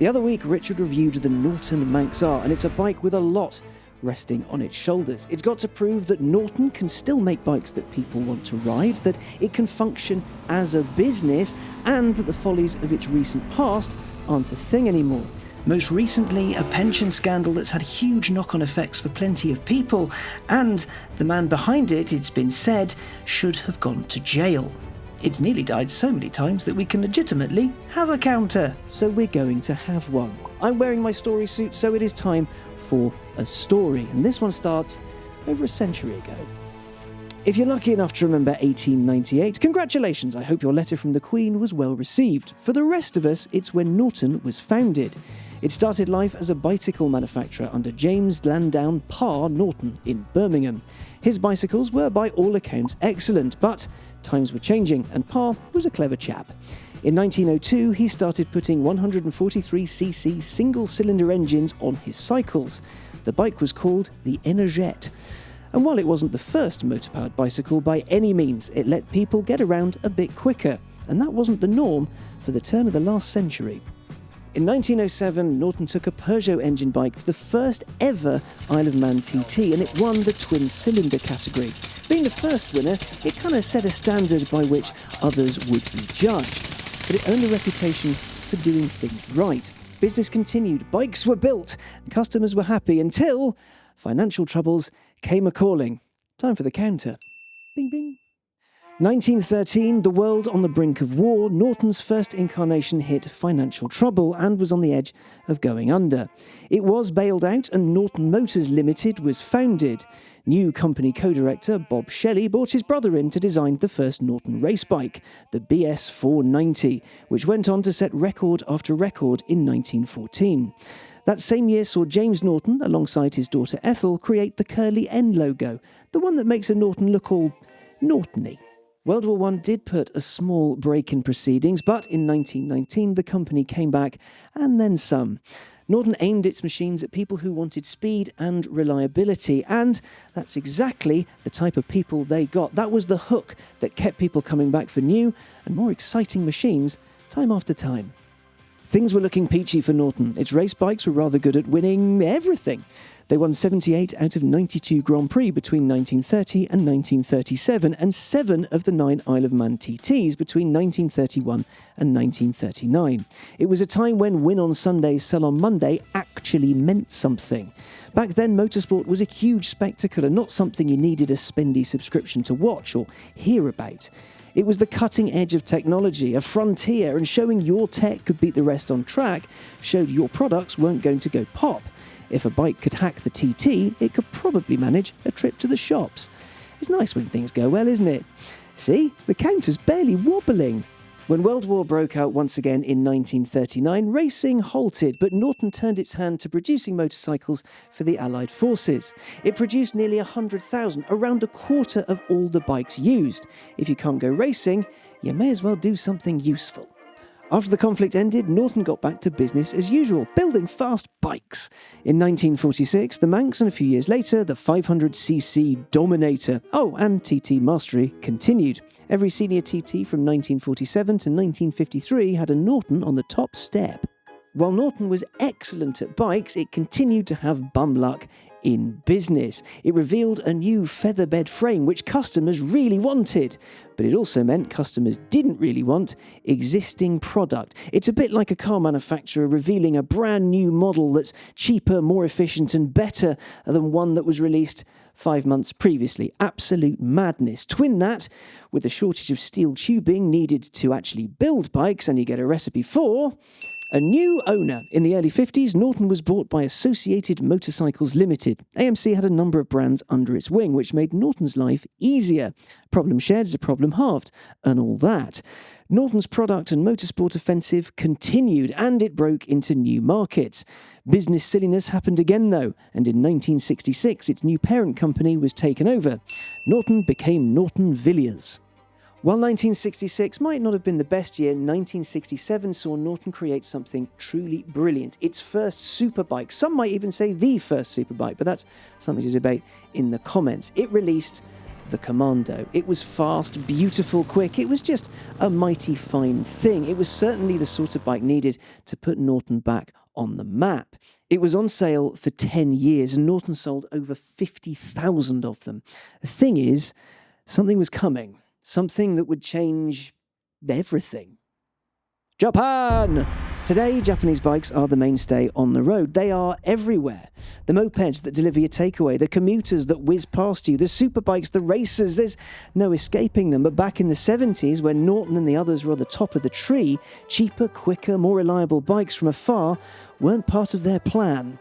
The other week, Richard reviewed the Norton Manx R, and it's a bike with a lot resting on its shoulders. It's got to prove that Norton can still make bikes that people want to ride, that it can function as a business, and that the follies of its recent past aren't a thing anymore. Most recently, a pension scandal that's had huge knock-on effects for plenty of people, and the man behind it, it's been said, should have gone to jail. It's nearly died so many times that we can legitimately have a counter. So we're going to have one. I'm wearing my story suit, so it is time for a story. And this one starts over a century ago. If you're lucky enough to remember 1898, congratulations, I hope your letter from the Queen was well received. For the rest of us, it's when Norton was founded. It started life as a bicycle manufacturer under James Landown Parr Norton in Birmingham. His bicycles were by all accounts excellent, but times were changing, and Parr was a clever chap. In 1902, he started putting 143cc single-cylinder engines on his cycles. The bike was called the Energette. And while it wasn't the first motor-powered bicycle by any means, it let people get around a bit quicker, and that wasn't the norm for the turn of the last century. In 1907, Norton took a Peugeot engine bike to the first ever Isle of Man TT, and it won the twin-cylinder category. Being the first winner, it kind of set a standard by which others would be judged. But it earned a reputation for doing things right. Business continued, bikes were built, and customers were happy until financial troubles came a-calling. Time for the counter. Bing, bing. 1913, the world on the brink of war, Norton's first incarnation hit financial trouble and was on the edge of going under. It was bailed out and Norton Motors Limited was founded. New company co-director Bob Shelley brought his brother in to design the first Norton race bike, the BS 490, which went on to set record after record in 1914. That same year saw James Norton, alongside his daughter Ethel, create the curly N logo, the one that makes a Norton look all Norton-y. World War I did put a small break in proceedings, but in 1919 the company came back, and then some. Norton aimed its machines at people who wanted speed and reliability, and that's exactly the type of people they got. That was the hook that kept people coming back for new and more exciting machines time after time. Things were looking peachy for Norton. Its race bikes were rather good at winning everything. They won 78 out of 92 Grand Prix between 1930 and 1937, and 7 of the 9 Isle of Man TTs between 1931 and 1939. It was a time when win on Sunday, sell on Monday actually meant something. Back then, motorsport was a huge spectacle and not something you needed a spendy subscription to watch or hear about. It was the cutting edge of technology, a frontier, and showing your tech could beat the rest on track showed your products weren't going to go pop. If a bike could hack the TT, it could probably manage a trip to the shops. It's nice when things go well, isn't it? See, the counter's barely wobbling. When World War broke out once again in 1939, racing halted, but Norton turned its hand to producing motorcycles for the Allied forces. It produced nearly 100,000, around a quarter of all the bikes used. If you can't go racing, you may as well do something useful. After the conflict ended, Norton got back to business as usual, building fast bikes. In 1946, the Manx, and a few years later, the 500cc Dominator. Oh, and TT Mastery continued. Every senior TT from 1947 to 1953 had a Norton on the top step. While Norton was excellent at bikes, it continued to have bum luck in business. It revealed a new featherbed frame which customers really wanted, but it also meant customers didn't really want existing product. It's a bit like a car manufacturer revealing a brand new model that's cheaper, more efficient and better than one that was released 5 months previously. Absolute madness. Twin that with the shortage of steel tubing needed to actually build bikes, and you get a recipe for a new owner. In the early 50s, Norton was bought by Associated Motorcycles Limited. AMC had a number of brands under its wing, which made Norton's life easier. Problem shared is a problem halved, and all that. Norton's product and motorsport offensive continued, and it broke into new markets. Business silliness happened again, though, and in 1966, its new parent company was taken over. Norton became Norton Villiers. While 1966 might not have been the best year, 1967 saw Norton create something truly brilliant. Its first superbike. Some might even say the first superbike, but that's something to debate in the comments. It released the Commando. It was fast, beautiful, quick. It was just a mighty fine thing. It was certainly the sort of bike needed to put Norton back on the map. It was on sale for 10 years and Norton sold over 50,000 of them. The thing is, something was coming. Something that would change everything. Japan! Today, Japanese bikes are the mainstay on the road. They are everywhere. The mopeds that deliver your takeaway, the commuters that whiz past you, the superbikes, the racers, there's no escaping them. But back in the 70s, when Norton and the others were on the top of the tree, cheaper, quicker, more reliable bikes from afar weren't part of their plan.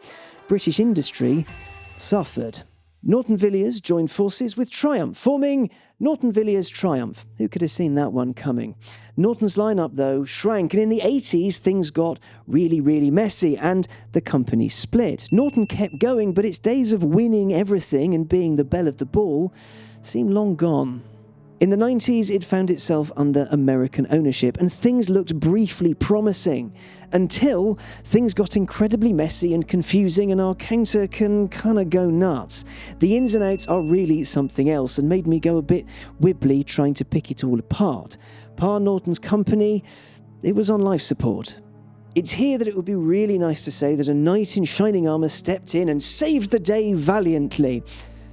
British industry suffered. Norton Villiers joined forces with Triumph, forming Norton Villiers Triumph. Who could have seen that one coming? Norton's lineup, though, shrank, and in the 80s, things got really, really messy, and the company split. Norton kept going, but its days of winning everything and being the belle of the ball seemed long gone. In the 90s, it found itself under American ownership, and things looked briefly promising, until things got incredibly messy and confusing, and our counter can kinda go nuts. The ins and outs are really something else, and made me go a bit wibbly trying to pick it all apart. Pa Norton's company, it was on life support. It's here that it would be really nice to say that a knight in shining armour stepped in and saved the day valiantly.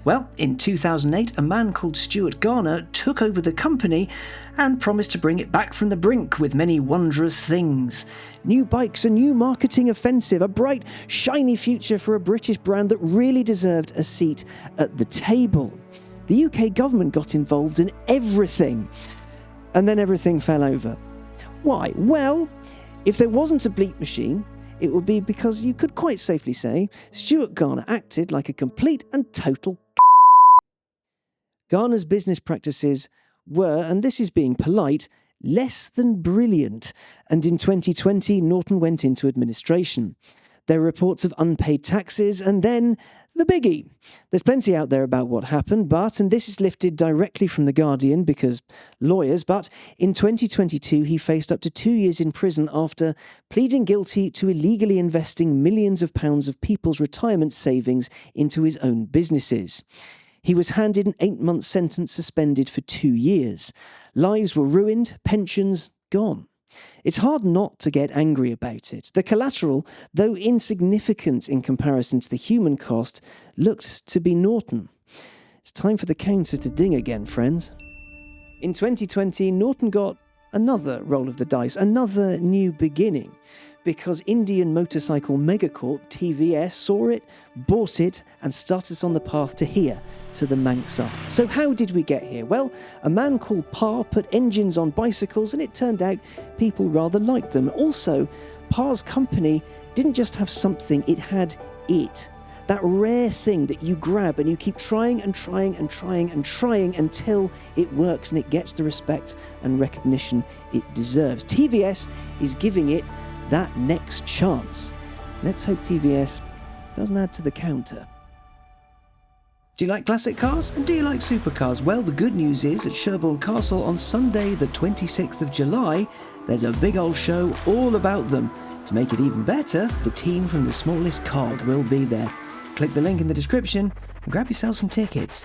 Well, in 2008, a man called Stuart Garner took over the company and promised to bring it back from the brink with many wondrous things. New bikes, a new marketing offensive, a bright, shiny future for a British brand that really deserved a seat at the table. The UK government got involved in everything, and then everything fell over. Why? Well, if there wasn't a bleep machine, it would be because you could quite safely say Stuart Garner acted like a complete and total Garner's business practices were, and this is being polite, less than brilliant, and in 2020 Norton went into administration. There were reports of unpaid taxes, and then the biggie. There's plenty out there about what happened, and this is lifted directly from The Guardian because lawyers, but in 2022 he faced up to 2 years in prison after pleading guilty to illegally investing millions of pounds of people's retirement savings into his own businesses. He was handed an 8-month sentence suspended for 2 years. Lives were ruined, pensions gone. It's hard not to get angry about it. The collateral, though insignificant in comparison to the human cost, looked to be Norton. It's time for the counter to ding again, friends. In 2020, Norton got another roll of the dice, another new beginning, because Indian motorcycle megacorp TVS saw it, bought it, and started us on the path to here, to the Manx R. So how did we get here? Well, a man called Pa put engines on bicycles, and it turned out people rather liked them. Also, Pa's company didn't just have something, it had it. That rare thing that you grab and you keep trying and trying and trying and trying until it works and it gets the respect and recognition it deserves. TVS is giving it that next chance. Let's hope TVS doesn't add to the counter. Do you like classic cars? And do you like supercars? Well, the good news is at Sherborne Castle on Sunday the 26th of July, there's a big old show all about them. To make it even better, the team from The Smallest Cog will be there. Click the link in the description and grab yourself some tickets.